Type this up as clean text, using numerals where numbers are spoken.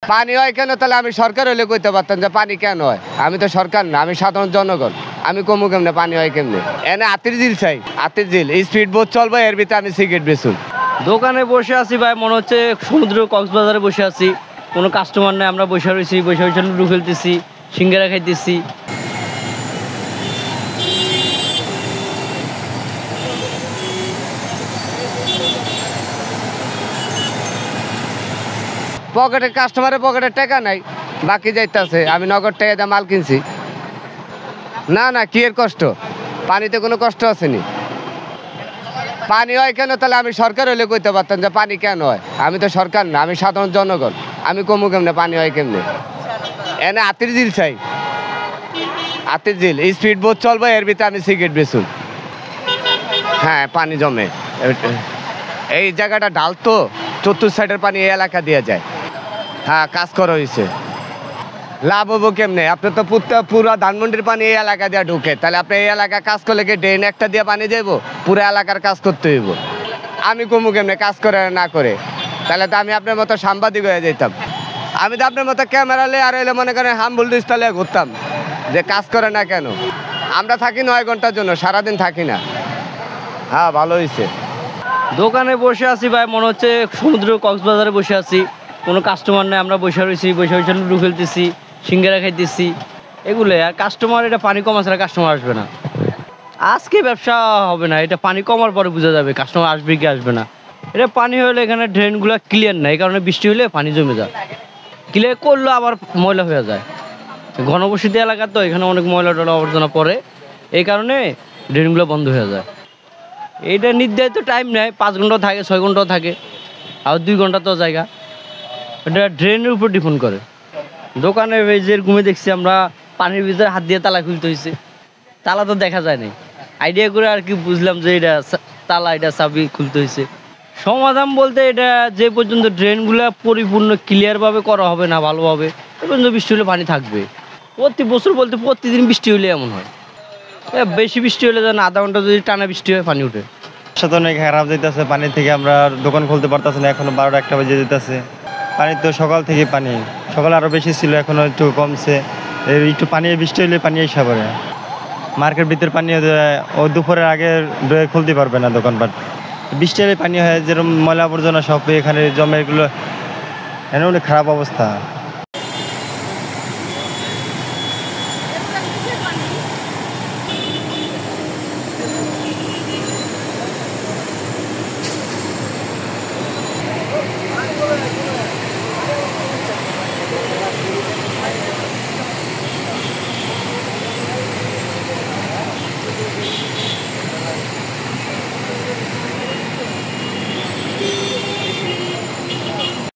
পানি হয় কেন? তাহলে আমি সরকার হলে কইতে পারতাম যে পানি কেন হয়। আমি তো সরকার না, আমি সাধারণ জনগণ। আমি কমু কেমনে পানি হয় কেমনে? এনে আতির ঝিল চাই, আতির ঝিল স্পিড বোট চলবে, এর ভিতরে আমি সিগারেট বেচুন। দোকানে বসে আছি ভাই, মনে হচ্ছে সমুদ্র কক্সবাজারে বসে আছি। কোনো কাস্টমার নেই, আমরা বসে রয়েছি, বসে বসে লুডু খেলতেছি, সিঙ্গারা খাইতেছি। পকেটে কাস্টমারের পকেটে টাকা নাই, বাকি যাইতেছে। আমি নগদ টাকা দিয়ে মাল কিনছি। না না, কি এর কষ্ট? পানিতে কোনো কষ্ট আসেনি। পানি হয় কেন? তাহলে আমি সরকার হলে কইতে পারতাম যে পানি কেন হয়। আমি তো সরকার না, আমি সাধারণ জনগণ। আমি কমু কেমনে পানি হয় কেমনে? এনে আতির ঝিল চাই, আতির ঝিল স্পিড বোট চলবে, এর ভিতরে আমি সিগারেট বেচুন। হ্যাঁ, পানি জমে। এই জায়গাটা ঢাল তো, চতুর সাইডের পানি এই এলাকা দিয়ে যায়। হ্যাঁ, কাজ করা হয়েছে। লাভ হবো কেমনে? আপনি তো পুরা ধানমন্ডির পানি এই এলাকা দিয়ে ঢুকে, তাহলে আপনি এই এলাকা কাজ করলে কি ড্রেন একটা দিয়ে পানি যাবো? পুরো এলাকার কাজ করতে হইব। আমি কমু কেমনে কাজ করে না করে? তাহলে তো আমি আপনার মতো সাংবাদিক হয়ে যেতাম। আমি তো আপনার মতো ক্যামেরা লে আর এলে মনে করেন হাম্বুল ডিস্টালে ঘুরতাম যে কাজ করে না কেন। আমরা থাকি 9 ঘন্টার জন্য, সারাদিন থাকি না। হ্যাঁ, ভালো হয়েছে। দোকানে বসে আছি ভাই, মনে হচ্ছে সমুদ্র কক্সবাজারে বসে আছি। কোনো কাস্টমার নেই, আমরা বসে রয়েছি, বসে বসে লুডু খেলতেছি, সিঙ্গারা খাইতেছি, এগুলো। আর কাস্টমার, এটা পানি কমা ছাড়া কাস্টমার আসবে না। আজকে ব্যবসা হবে না, এটা পানি কমার পরে বোঝা যাবে কাস্টমার আসবে কি আসবে না। এটা পানি হলে এখানে ড্রেনগুলো ক্লিয়ার না, এই কারণে বৃষ্টি হলে পানি জমে যায়। ক্লিয়ার করলেও আবার ময়লা হয়ে যায়। ঘনবসতি এলাকা তো, এখানে অনেক ময়লা টলা আবর্জনা পড়ে, এই কারণে ড্রেনগুলো বন্ধ হয়ে যায়। এইটা নির্ধারিত টাইম নেয়, 5 ঘন্টাও থাকে, 6 ঘন্টাও থাকে, আর 2 ঘন্টা তো জায়গা। এটা ড্রেনের উপর ডিপেন্ড করে। দোকানে যে ঘুমে দেখছি আমরা, পানির ভিতরে হাত দিয়ে তালা খুলতে হয়েছে। তালা তো দেখা যায় নাই, আইডিয়া করে আর কি বুঝলাম যে এটা তালা, এটা চাবি খুলতে হয়েছে। সমাধান বলতে, এটা যে পর্যন্ত ড্রেনগুলো পরিপূর্ণ ক্লিয়ারভাবে করা হবে না ভালোভাবে, এ পর্যন্ত বৃষ্টি হলে পানি থাকবে। প্রতি বছর বলতে প্রতিদিন বৃষ্টি হলে এমন হয়। বেশি বৃষ্টি হলে যেন আধা ঘন্টা যদি টানা বৃষ্টি হয়, পানি উঠে। সাথে অনেক খারাপ যেতেছে, পানি থেকে আমরা দোকান খুলতে পারতেছি না। এখনো 12টা-1টা বাজে যেতেছে। পানি তো সকাল থেকে পানি, সকালে আরও বেশি ছিল, এখনো একটু কমছে। একটু পানি বৃষ্টি হলে পানি এসে পড়ে। মার্কেট ভিতরে পানি ও দুপুরের আগে খুলতে পারবে না দোকানপাট। বৃষ্টি হলে পানি হয়, যেরকম ময়লা আবর্জনা সব এখানে জমে, এগুলো এখানে অনেক খারাপ অবস্থা।